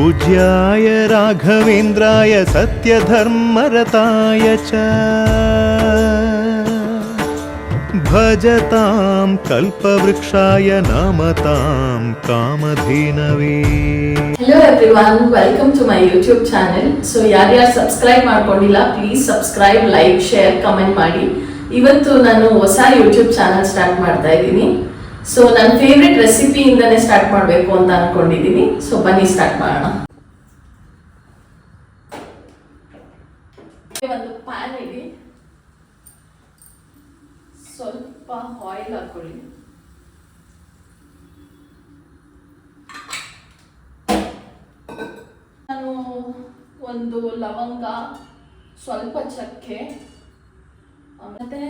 पूज्याय राघवेन्द्राय सत्यधर्मरताय च भजतां कल्पवृक्षाय नमतां कामधेनवे. Hello everyone, welcome to my YouTube channel. So ಯಾರ್ಯಾರು ಸಬ್ಸ್ಕ್ರೈಬ್ ಮಾಡ್ಕೊಂಡಿಲ್ಲ please subscribe, like, share, comment ಮಾಡಿ. ಇವತ್ತು ನಾನು ಹೊಸ ಯೂಟ್ಯೂಬ್ ಚಾನಲ್ ಸ್ಟಾರ್ಟ್ ಮಾಡ್ತಾ ಇದ್ದೀನಿ. ಸೊ ನನ್ನ ಫೇವ್ರೆಟ್ ರೆಸಿಪಿಯಿಂದನೇ ಸ್ಟಾರ್ಟ್ ಮಾಡಬೇಕು ಅಂತ ಅನ್ಕೊಂಡಿದ್ದೀನಿ. ಸೊ ಬನ್ನಿ ಸ್ಟಾರ್ಟ್ ಮಾಡೋಣ. ಒಂದು ಪ್ಯಾನ್ ಇಡಿ, ಸ್ವಲ್ಪ ಆಯಿಲ್ ಹಾಕೊಳ್ಳಿ. ನಾನು ಒಂದು ಲವಂಗ, ಸ್ವಲ್ಪ ಚಕ್ಕೆ, ಮತ್ತೆ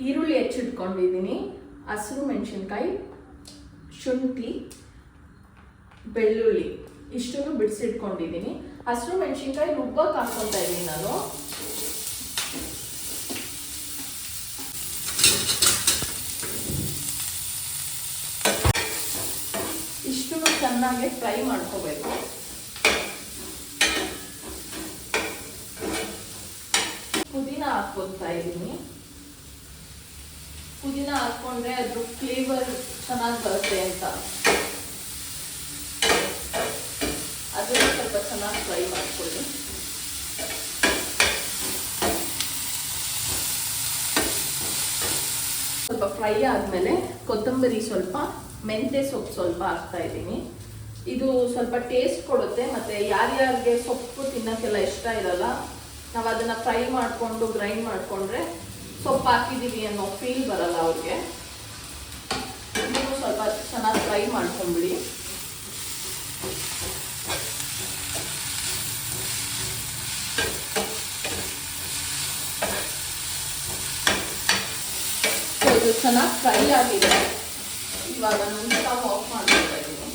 ಈರುಳ್ಳಿ ಹೆಚ್ಚಿಟ್ಕೊಂಡಿದ್ದೀನಿ, ಹಸಿರು ಮೆಣಸಿನ್ಕಾಯಿ, ಶುಂಠಿ, ಬೆಳ್ಳುಳ್ಳಿ ಇಷ್ಟನ್ನು ಬಿಡಿಸಿಟ್ಕೊಂಡಿದ್ದೀನಿ. ಹಸಿರು ಮೆಣಸಿನ್ಕಾಯಿ ರುಬ್ಬಕ್ಕೆ ಹಾಕ್ಕೊತಾ ಇದ್ದೀನಿ ನಾನು. ಇಷ್ಟನ್ನು ಚೆನ್ನಾಗಿ ಫ್ರೈ ಮಾಡ್ಕೋಬೇಕು. ಪುದೀನ ಹಾಕ್ಕೊತಾ ಇದ್ದೀನಿ. ಪುದೀನ ಹಾಕೊಂಡ್ರೆ ಅದ್ರ ಫ್ಲೇವರ್ ಚೆನ್ನಾಗಿ ಬರುತ್ತೆ ಅಂತ ಅದನ್ನು ಸ್ವಲ್ಪ ಚೆನ್ನಾಗಿ ಫ್ರೈ ಮಾಡ್ಕೊಳ್ಳಿ. ಸ್ವಲ್ಪ ಫ್ರೈ ಆದಮೇಲೆ ಕೊತ್ತಂಬರಿ ಸ್ವಲ್ಪ, ಮೆಂತ್ಯ ಸೊಪ್ಪು ಸ್ವಲ್ಪ ಹಾಕ್ತಾ ಇದ್ದೀನಿ. ಇದು ಸ್ವಲ್ಪ ಟೇಸ್ಟ್ ಕೊಡುತ್ತೆ. ಮತ್ತು ಯಾರ್ಯಾರಿಗೆ ಸೊಪ್ಪು ತಿನ್ನೋಕ್ಕೆಲ್ಲ ಇಷ್ಟ ಇರಲ್ಲ, ನಾವು ಅದನ್ನು ಫ್ರೈ ಮಾಡಿಕೊಂಡು ಗ್ರೈಂಡ್ ಮಾಡಿಕೊಂಡ್ರೆ ಸೊಪ್ಪು ಹಾಕಿದ್ದೀವಿ ಅನ್ನೋ ಫೀಲ್ ಬರಲ್ಲ ಅವ್ರಿಗೆ. ಇದನ್ನು ಸ್ವಲ್ಪ ಚೆನ್ನಾಗಿ ಫ್ರೈ ಮಾಡ್ಕೊಂಬಿಡಿ. ಇದು ಚೆನ್ನಾಗಿ ಫ್ರೈ ಆಗಿದೆ. ಇವಾಗ ನಾನು ಸ್ಟವ್ ಆಫ್ ಮಾಡ್ತಾ ಇದ್ದೀನಿ.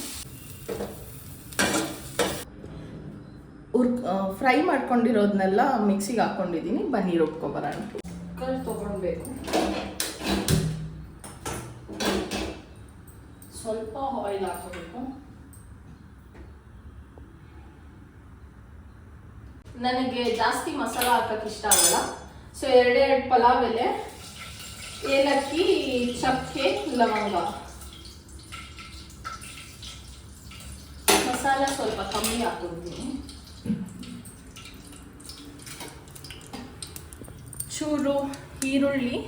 ಫ್ರೈ ಮಾಡ್ಕೊಂಡಿರೋದನ್ನೆಲ್ಲ ಮಿಕ್ಸಿಗೆ ಹಾಕ್ಕೊಂಡಿದ್ದೀನಿ. ಬನ್ನಿ ರುಬ್ಕೊಬರೋಣ. ಕುಕ್ಕರ್ ತೊಗೊಳ್ಬೇಕು. ಸ್ವಲ್ಪ ಆಯಿಲ್ ಹಾಕೋಬೇಕು. ನನಗೆ ಜಾಸ್ತಿ ಮಸಾಲ ಹಾಕಕ್ಕೆ ಇಷ್ಟ ಆಗಲ್ಲ. ಸೊ ಎರಡೆರಡು ಪಲಾವ್ ಎಲೆ, ಏಲಕ್ಕಿ, ಚಕ್ಕೆ, ಲವಂಗ, ಮಸಾಲ ಸ್ವಲ್ಪ ಕಮ್ಮಿ ಹಾಕೊಳ್ತೀನಿ. ಚೂರು ಈರುಳ್ಳಿ,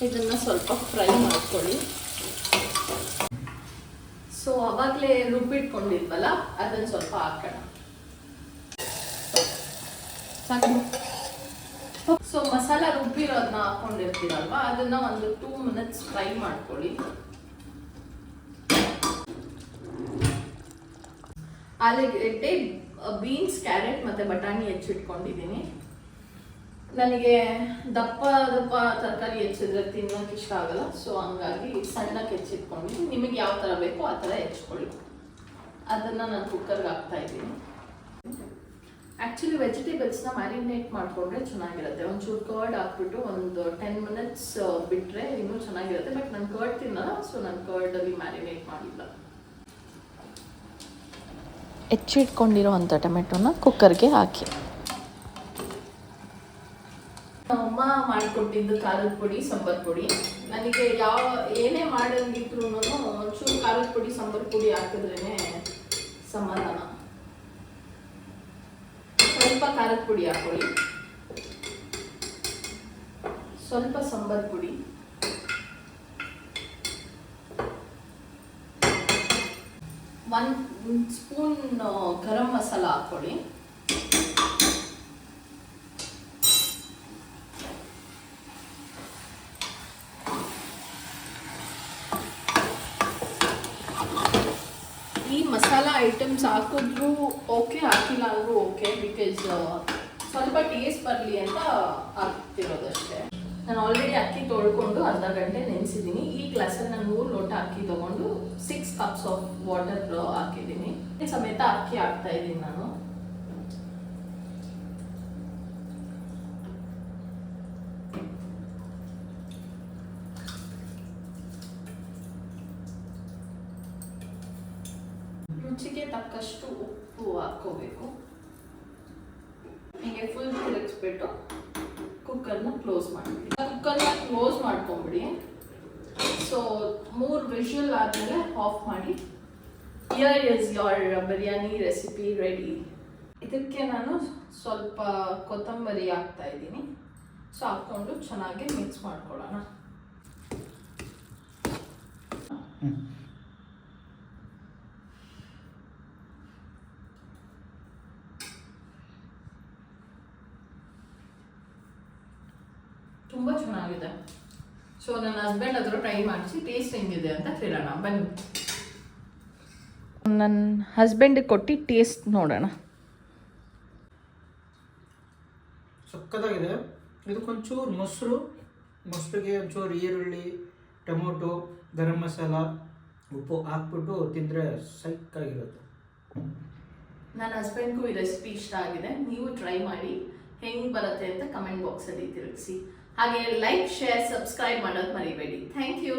ಇದನ್ನ ಸ್ವಲ್ಪ ಫ್ರೈ ಮಾಡ್ಕೊಳ್ಳಿ. ಸೊ ಅವಾಗಲೇ ರುಬ್ಬಿಟ್ಕೊಂಡಿದ್ವಲ್ಲ ಅದನ್ನು ಸ್ವಲ್ಪ ಹಾಕೋಣ. ಸೊ ಮಸಾಲ ರುಬ್ಬಿರೋದನ್ನ ಹಾಕೊಂಡಿರ್ತೀರಲ್ವಾ, ಅದನ್ನ ಒಂದು 2 minutes ಫ್ರೈ ಮಾಡ್ಕೊಳ್ಳಿ. ಆಲೂಗೆಡ್ಡೆ, ಬೀನ್ಸ್, ಕ್ಯಾರೆಟ್ ಮತ್ತು ಬಟಾಣಿ ಹೆಚ್ಚಿಟ್ಕೊಂಡಿದ್ದೀನಿ. ನನಗೆ ದಪ್ಪ ದಪ್ಪ ತರಕಾರಿ ಹೆಚ್ಚಿದ್ರೆ ತಿನ್ನೋಕೆ ಇಷ್ಟ ಆಗಲ್ಲ. ಸೊ ಹಂಗಾಗಿ ಸಣ್ಣಕ್ಕೆ ಹೆಚ್ಚಿಟ್ಕೊಂಡಿದ್ದೀನಿ. ನಿಮಗೆ ಯಾವ ಥರ ಬೇಕೋ ಆ ಥರ ಹೆಚ್ಚಿಕೊಳ್ಳಿ. ಅದನ್ನು ನಾನು ಕುಕ್ಕರ್ಗೆ ಹಾಕ್ತಾ ಇದ್ದೀನಿ. ಆ್ಯಕ್ಚುಲಿ ವೆಜಿಟೇಬಲ್ಸ್ನ ಮ್ಯಾರಿನೇಟ್ ಮಾಡಿಕೊಂಡ್ರೆ ಚೆನ್ನಾಗಿರುತ್ತೆ. ಒಂಚೂರು ಕರ್ಡ್ ಹಾಕ್ಬಿಟ್ಟು ಒಂದು 10 minutes ಬಿಟ್ಟರೆ ಇನ್ನೂ ಚೆನ್ನಾಗಿರುತ್ತೆ. ಬಟ್ ನಾನು ಕರ್ಡ್ ತಿನ್ನಲ್ಲ, ಸೊ ನಾನು ಕರ್ಡಲ್ಲಿ ಮ್ಯಾರಿನೇಟ್ ಮಾಡಿಲ್ಲ. ಹೆಚ್ಚಿಟ್ಕೊಂಡಿರೋವಂಥ ಟೊಮೆಟೊನ ಕುಕ್ಕರ್ಗೆ ಹಾಕಿ. ಅಮ್ಮ ಮಾಡಿಕೊಟ್ಟಿದ್ದು ಖಾರದ ಪುಡಿ, ಸಾಂಬಾರು ಪುಡಿ. ನನಗೆ ಏನೇ ಮಾಡಂಗಿದ್ರು ಒಂಚೂರು ಖಾರದ ಪುಡಿ, ಸಾಂಬಾರು ಪುಡಿ ಹಾಕಿದ್ರೇ ಸಮಾಧಾನ. ಸ್ವಲ್ಪ ಖಾರದ ಪುಡಿ ಹಾಕೊಳ್ಳಿ, ಸ್ವಲ್ಪ ಸಾಂಬಾರು ಪುಡಿ, ಒಂದು ಸ್ಪೂನ್ ಗರಂ ಮಸಾಲ ಹಾಕೊಳ್ಳಿ. ಈ ಮಸಾಲ ಐಟಮ್ಸ್ ಹಾಕಿದ್ರು ಓಕೆ, ಹಾಕಿಲ್ಲ ಅಂದ್ರೂ ಓಕೆ. ಬಿಕಾಸ್ ಸ್ವಲ್ಪ ಟೇಸ್ಟ್ ಬರಲಿ ಅಂತ ಹಾಕ್ತಿರೋದಷ್ಟೇ. ನಾನು ಆಲ್ರೆಡಿ ಅಕ್ಕಿ ತೊಳ್ಕೊಂಡು ಅರ್ಧ ಗಂಟೆ ನೆನೆಸಿದ್ದೀನಿ. ಈ ಗ್ಲಾಸಲ್ಲಿ ನಾನು 3 ಲೋಟ ಅಕ್ಕಿ ತೊಗೊಂಡು 6 cups ಆಫ್ ವಾಟರ್ ಹಾಕಿದ್ದೀನಿ. ಸಮೇತ ಅಕ್ಕಿ ಹಾಕ್ತಾ ಇದ್ದೀನಿ ನಾನು. ರುಚಿಗೆ ತಕ್ಕಷ್ಟು ಉಪ್ಪು ಹಾಕ್ಕೋಬೇಕು. ಹೀಗೆ ಫುಲ್ ತಿರುಗಿಸ್ಬಿಟ್ಟು ಕುಕ್ಕರ್ನ ಕ್ಲೋಸ್ ಮಾಡಿಬಿಡಿ. ಕುಕ್ಕರ್ನ ಕ್ಲೋಸ್ ಮಾಡ್ಕೊಂಬಿಡಿ. ಸೊ 3 ವಿಷಲ್ ಆದಮೇಲೆ ಆಫ್ ಮಾಡಿ. Here is your biryani recipe ready. ಇದಕ್ಕೆ ನಾನು ಸ್ವಲ್ಪ ಕೊತ್ತಂಬರಿ ಹಾಕ್ತಾ ಇದ್ದೀನಿ. ಸೊ ಹಾಕ್ಕೊಂಡು ಚೆನ್ನಾಗಿ ಮಿಕ್ಸ್ ಮಾಡ್ಕೊಳ್ಳೋಣ. ತುಂಬ ಚೆನ್ನಾಗಿದೆ. ಸೊ ನನ್ನ ಹಸ್ಬೆಂಡ್ ಹತ್ರ ಟ್ರೈ ಮಾಡಿಸಿ ಟೇಸ್ಟ್ ಹೆಂಗಿದೆ ಅಂತ ಕೇಳೋಣ ಬನ್ನಿ. ನನ್ನ ಹಸ್ಬೆಂಡಿಗೆ ಕೊಟ್ಟು ಟೇಸ್ಟ್ ನೋಡೋಣ. ಸಕ್ಕತ್ತಾಗಿದೆ. ಇದಕ್ಕೊಂಚೂರು ಮೊಸರಿಗೆ ಒಂಚೂರು ಈರುಳ್ಳಿ, ಟೊಮೊಟೊ, ಗರಂ ಮಸಾಲ, ಉಪ್ಪು ಹಾಕ್ಬಿಟ್ಟು ತಿಂದರೆ ಸೈಕಾಗಿರುತ್ತೆ. ನನ್ನ ಹಸ್ಬೆಂಡ್ಗೂ ಈ ರೆಸಿಪಿ ಇಷ್ಟ ಆಗಿದೆ. ನೀವು ಟ್ರೈ ಮಾಡಿ ಹೆಂಗೆ ಬರುತ್ತೆ ಅಂತ ಕಮೆಂಟ್ ಬಾಕ್ಸಲ್ಲಿ ತಿಳಿಸಿ. ಹಾಗೆ ಲೈಕ್, ಶೇರ್, ಸಬ್ಸ್ಕ್ರೈಬ್ ಮಾಡೋದು ಮರಿಬೇಡಿ. Thank you.